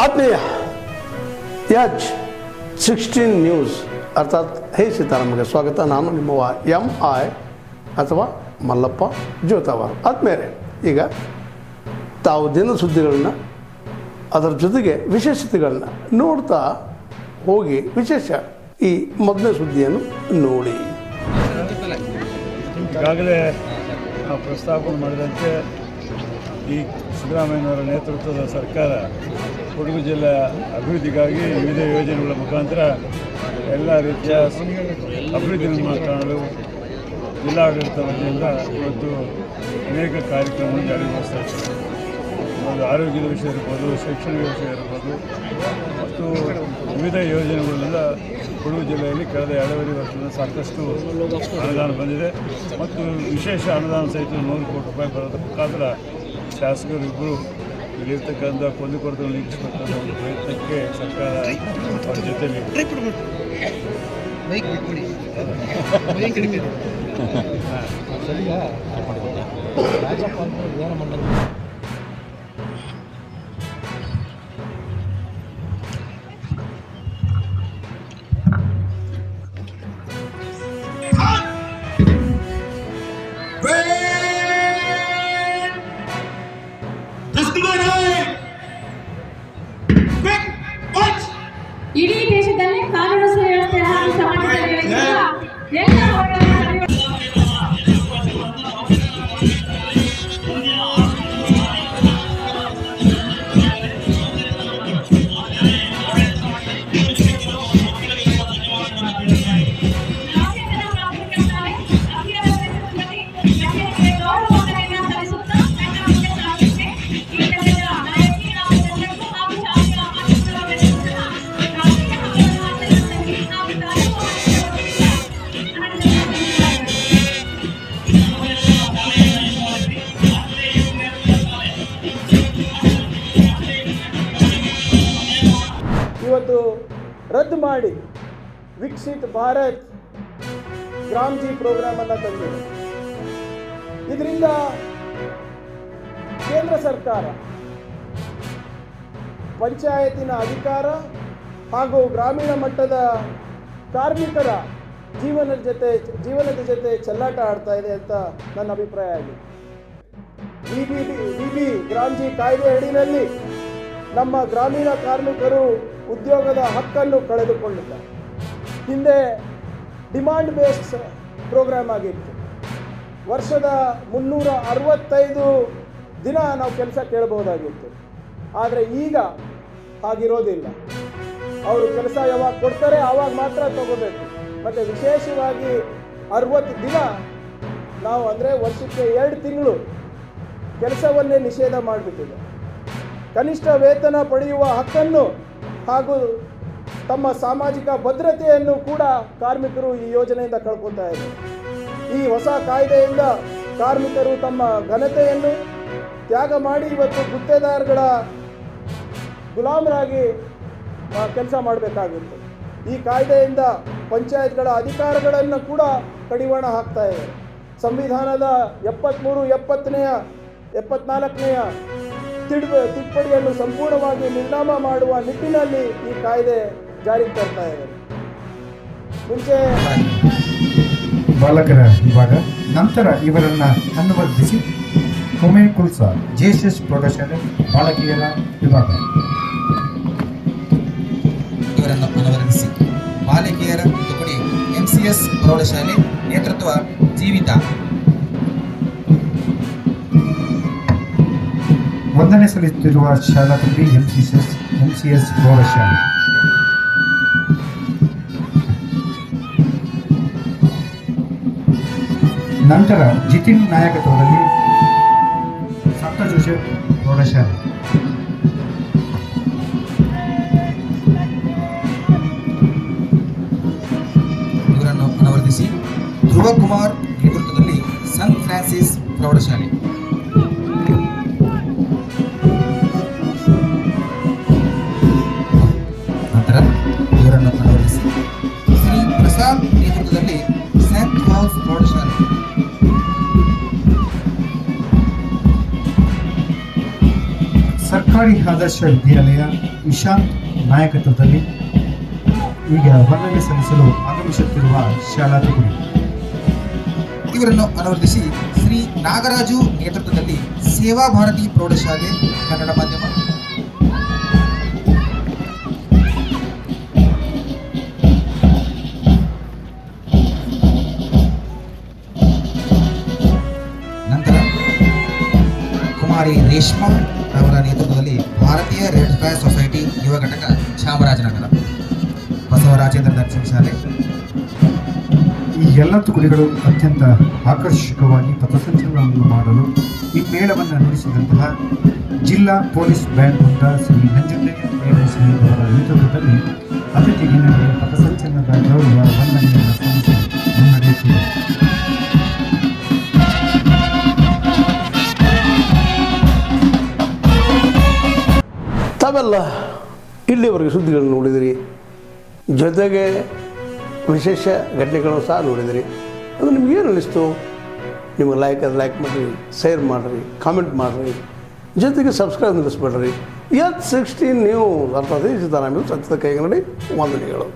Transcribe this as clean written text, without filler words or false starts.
ಆತ್ಮೀಯ H16 news ಅರ್ಥಾತ್ ಹೇ ಸೀತಾರಾಮಗೆ ಸ್ವಾಗತ. ನಾನು ನಿಮ್ಮವ MI ಅಥವಾ ಮಲ್ಲಪ್ಪ ಜೋತಾವಾರ್. ಆದ್ಮೇಲೆ ಈಗ ತಾವು ದಿನ ಸುದ್ದಿಗಳನ್ನ ಅದರ ಜೊತೆಗೆ ವಿಶೇಷತೆಗಳನ್ನ ನೋಡ್ತಾ ಹೋಗಿ ವಿಶೇಷ ಈ ಮೊದಲನೇ ಸುದ್ದಿಯನ್ನು ನೋಡಿ. ಈಗಾಗಲೇ ನಾವು ಪ್ರಸ್ತಾಪನೆ ಮಾಡಿದಂತೆ ಈ ಸಿದ್ದರಾಮಯ್ಯನವರ ನೇತೃತ್ವದ ಸರ್ಕಾರ ಕೊಡಗು ಜಿಲ್ಲೆಯ ಅಭಿವೃದ್ಧಿಗಾಗಿ ವಿವಿಧ ಯೋಜನೆಗಳ ಮುಖಾಂತರ ಎಲ್ಲ ರೀತಿಯ ಅಭಿವೃದ್ಧಿಯನ್ನು ಕಾಣಲು ಜಿಲ್ಲಾಡಳಿತ ವತಿಯಿಂದ ಇವತ್ತು ಅನೇಕ ಕಾರ್ಯಕ್ರಮಗಳನ್ನು ಜಾರಿಗೊಳಿಸ್ತಾ ಇದ್ದಾರೆ. ಒಂದು ಆರೋಗ್ಯದ ವಿಷಯ ಇರ್ಬೋದು, ಶೈಕ್ಷಣಿಕ ವಿಷಯ ಇರ್ಬೋದು ಮತ್ತು ವಿವಿಧ ಯೋಜನೆಗಳಿಂದ ಕೊಡಗು ಜಿಲ್ಲೆಯಲ್ಲಿ ಕಳೆದ 2.5 ವರ್ಷದಿಂದ ಸಾಕಷ್ಟು ಅನುದಾನ ಬಂದಿದೆ ಮತ್ತು ವಿಶೇಷ ಅನುದಾನ ಸಹಿತ 100 ಕೋಟಿ ರೂಪಾಯಿ ಬರೋದ್ರ ಮುಖಾಂತರ ಶಾಸಕರಿಬ್ಬರು ಇಲ್ಲಿರ್ತಕ್ಕಂಥ ಕುಂದುಕೊರತೆಗಳನ್ನು ನೀಗಿಸತಕ್ಕಂಥ ಒಂದು ಪ್ರಯತ್ನಕ್ಕೆ ಸರ್ಕಾರ ಅವರ ಜೊತೆಯಲ್ಲಿ ಇಡೀ ದೇಶದಲ್ಲಿ ಕಾನೂನು ಸುವ್ಯವಸ್ಥೆ ಹಾಗೂ ಸಮಾಜದಲ್ಲಿ ಎಲ್ಲ ಇವತ್ತು ರದ್ದು ಮಾಡಿ ವಿಕಸಿತ್ ಭಾರತ್ ಗ್ರಾಮ್ ಜಿ ಪ್ರೋಗ್ರಾಮನ್ನು ತಂದಿದೆ. ಇದರಿಂದ ಕೇಂದ್ರ ಸರ್ಕಾರ ಪಂಚಾಯತಿನ ಅಧಿಕಾರ ಹಾಗೂ ಗ್ರಾಮೀಣ ಮಟ್ಟದ ಕಾರ್ಮಿಕರ ಜೀವನದ ಜೊತೆ ಚೆಲ್ಲಾಟ ಆಡ್ತಾ ಇದೆ ಅಂತ ನನ್ನ ಅಭಿಪ್ರಾಯ ಆಗಿದೆ. ಡಿಬಿ ಗ್ರಾಮ್ ಜಿ ಕಾಯ್ದೆ ಅಡಿಯಲ್ಲಿ ನಮ್ಮ ಗ್ರಾಮೀಣ ಕಾರ್ಮಿಕರು ಉದ್ಯೋಗದ ಹಕ್ಕನ್ನು ಕಳೆದುಕೊಂಡಿದ್ದಾರೆ. ಹಿಂದೆ ಡಿಮಾಂಡ್ ಬೇಸ್ಡ್ ಪ್ರೋಗ್ರಾಮ್ ಆಗಿತ್ತು. ವರ್ಷದ 365 ದಿನ ನಾವು ಕೆಲಸ ಕೇಳಬಹುದಾಗಿತ್ತು. ಆದರೆ ಈಗ ಹಾಗಿರೋದಿಲ್ಲ. ಅವರು ಕೆಲಸ ಯಾವಾಗ ಕೊಡ್ತಾರೆ ಆವಾಗ ಮಾತ್ರ ತಗೋಬೇಕು. ಮತ್ತು ವಿಶೇಷವಾಗಿ 60 ದಿನ ನಾವು ಅಂದರೆ ವರ್ಷಕ್ಕೆ 2 ತಿಂಗಳು ಕೆಲಸವನ್ನೇ ನಿಷೇಧ ಮಾಡಿಬಿಟ್ಟಿದೆ. ಕನಿಷ್ಠ ವೇತನ ಪಡೆಯುವ ಹಕ್ಕನ್ನು ಹಾಗೂ ತಮ್ಮ ಸಾಮಾಜಿಕ ಭದ್ರತೆಯನ್ನು ಕೂಡ ಕಾರ್ಮಿಕರು ಈ ಯೋಜನೆಯಿಂದ ಕಳ್ಕೊತಾ ಇದ್ದಾರೆ. ಈ ಹೊಸ ಕಾಯ್ದೆಯಿಂದ ಕಾರ್ಮಿಕರು ತಮ್ಮ ಘನತೆಯನ್ನು ತ್ಯಾಗ ಮಾಡಿ ಇವತ್ತು ಗುತ್ತೇದಾರಗಳ ಗುಲಾಮರಾಗಿ ಕೆಲಸ ಮಾಡಬೇಕಾಗಿತ್ತು. ಈ ಕಾಯ್ದೆಯಿಂದ ಪಂಚಾಯತ್ಗಳ ಅಧಿಕಾರಗಳನ್ನು ಕೂಡ ಕಡಿವಾಣ ಹಾಕ್ತಾ ಇದೆ. ಸಂವಿಧಾನದ 73, 74ನೇ ತಿದ್ದುಪಡಿಯನ್ನು ಸಂಪೂರ್ಣವಾಗಿ ನಿರ್ನಾಮ ಮಾಡುವ ನಿಟ್ಟಿನಲ್ಲಿ ಈ ಕಾಯ್ದೆ ಜಾರಿಗೆ ತರ್ತಾ ಇದೆ. ಮುಂಚೆ ಬಾಲಕರ ವಿಭಾಗ, ನಂತರ ಇವರನ್ನು ಅನುವರ್ತಿಸಿ ಹುಮೇನ್ ಕುಲ್ಸಾ JSS ಪ್ರೌಢಶಾಲೆ ಬಾಲಕಿಯರ ವಿಭಾಗ ಇವರನ್ನು ಅನುವರ್ತಿಸಿ ಬಾಲಕಿಯರ ತುಕಡಿ MCS ಪ್ರೌಢಶಾಲೆ ನೇತೃತ್ವ ಜೀವಿತ. ವಂದನೆ ಸಲ್ಲಿಸುತ್ತಿರುವ ಶಾಲಾ ತುಕಡಿ MCS ಪ್ರೌಢಶಾಲೆ. ನಂತರ ಜಿತಿನ್ ನಾಯಕತ್ವದಲ್ಲಿ ಸಂತ ಜೋಸೆಫ್ ಪ್ರೌಢಶಾಲೆ. ಇವರನ್ನು ಅನುವರ್ತಿಸಿ ಧ್ರುವ ಕುಮಾರ್ ನೇತೃತ್ವದಲ್ಲಿ ಸನ್ ಫ್ರಾನ್ಸಿಸ್ ಪ್ರೌಢಶಾಲೆ. ನಂತರ ಇವರನ್ನು ಅನುವರ್ತಿಸಿ ಶ್ರೀ ಪ್ರಸಾದ್ ನೇತೃತ್ವದಲ್ಲಿ ಸೆಂಟ್ ಪಾಲ್ಸ್ ಪ್ರೌಢಶಾಲೆ. ಸರ್ಕಾರಿ ಆದರ್ಶ ವಿದ್ಯಾಲಯ ಇಶಾಂತ್ ನಾಯಕತ್ವದಲ್ಲಿ ಈಗ ವಂದನೆ ಸಲ್ಲಿಸಲು ಆಗಮಿಸುತ್ತಿರುವ ಶಾಲಾ ತುಕಡಿ. ಇವರನ್ನು ಅನುವರ್ತಿಸಿ ಶ್ರೀ ನಾಗರಾಜು ನೇತೃತ್ವದಲ್ಲಿ ಸೇವಾ ಭಾರತಿ ಪ್ರೌಢಶಾಲೆ ಕನ್ನಡ ಮಾಧ್ಯಮ, ನಂತರ ಕುಮಾರಿ ರೇಷ್ಮಾ ಅವರ ನೇತೃತ್ವದಲ್ಲಿ ಭಾರತೀಯ ರೆಡ್ ಕ್ರಾಸ್ ಸೊಸೈಟಿ ಯುವ ಘಟಕ ಚಾಮರಾಜನಗರ, ಬಸವರಾಜೇಂದ್ರ ನರ್ಸಿಂಗ್ ಶಾಲೆ. ಈ ಎಲ್ಲ ತುಕಡಿಗಳು ಅತ್ಯಂತ ಆಕರ್ಷಕವಾಗಿ ಪಥಸಂಚಲನವನ್ನು ಮಾಡಲು ಈ ಮೇಳವನ್ನು ನಡೆಸಿದಂತಹ ಜಿಲ್ಲಾ ಪೊಲೀಸ್ ಬ್ಯಾಂಡ್ ವೃಂದ ಶ್ರೀ ನಂಜುಂಡಯ್ಯ ದೇವಸ್ವಾಮಿ ಅವರ ನೇತೃತ್ವದಲ್ಲಿ ಅತಿಥಿಗಳಿಗೆ ಪಥಸಂಚಲನದ ಗೌರವ ವಂದನೆಯನ್ನು ಸಲ್ಲಿಸಿ ಮುನ್ನಡೆಯುತ್ತಿದೆ. ತಾವೆಲ್ಲ ಇಲ್ಲಿವರೆಗೆ ಸುದ್ದಿಗಳನ್ನು ನೋಡಿದಿರಿ, ಜೊತೆಗೆ ವಿಶೇಷ ಘಟನೆಗಳನ್ನು ಸಹ ನೋಡಿದಿರಿ. ಅದು ನಿಮಗೇನು ಅನ್ನಿಸ್ತು? ನಿಮಗೆ ಲೈಕ್ ಮಾಡಿರಿ, ಶೇರ್ ಮಾಡಿರಿ, ಕಾಮೆಂಟ್ ಮಾಡಿರಿ, ಜೊತೆಗೆ ಸಬ್ಸ್ಕ್ರೈಬ್ ನಿಲ್ಲಿಸ್ಬೇಡ್ರಿ. H16 ನ್ಯೂಸ್ ಅರ್ಥಾತ್ ಸತ್ಯದ ಕೈಗನ್ನಡಿ ವಂದನೆಗಳು.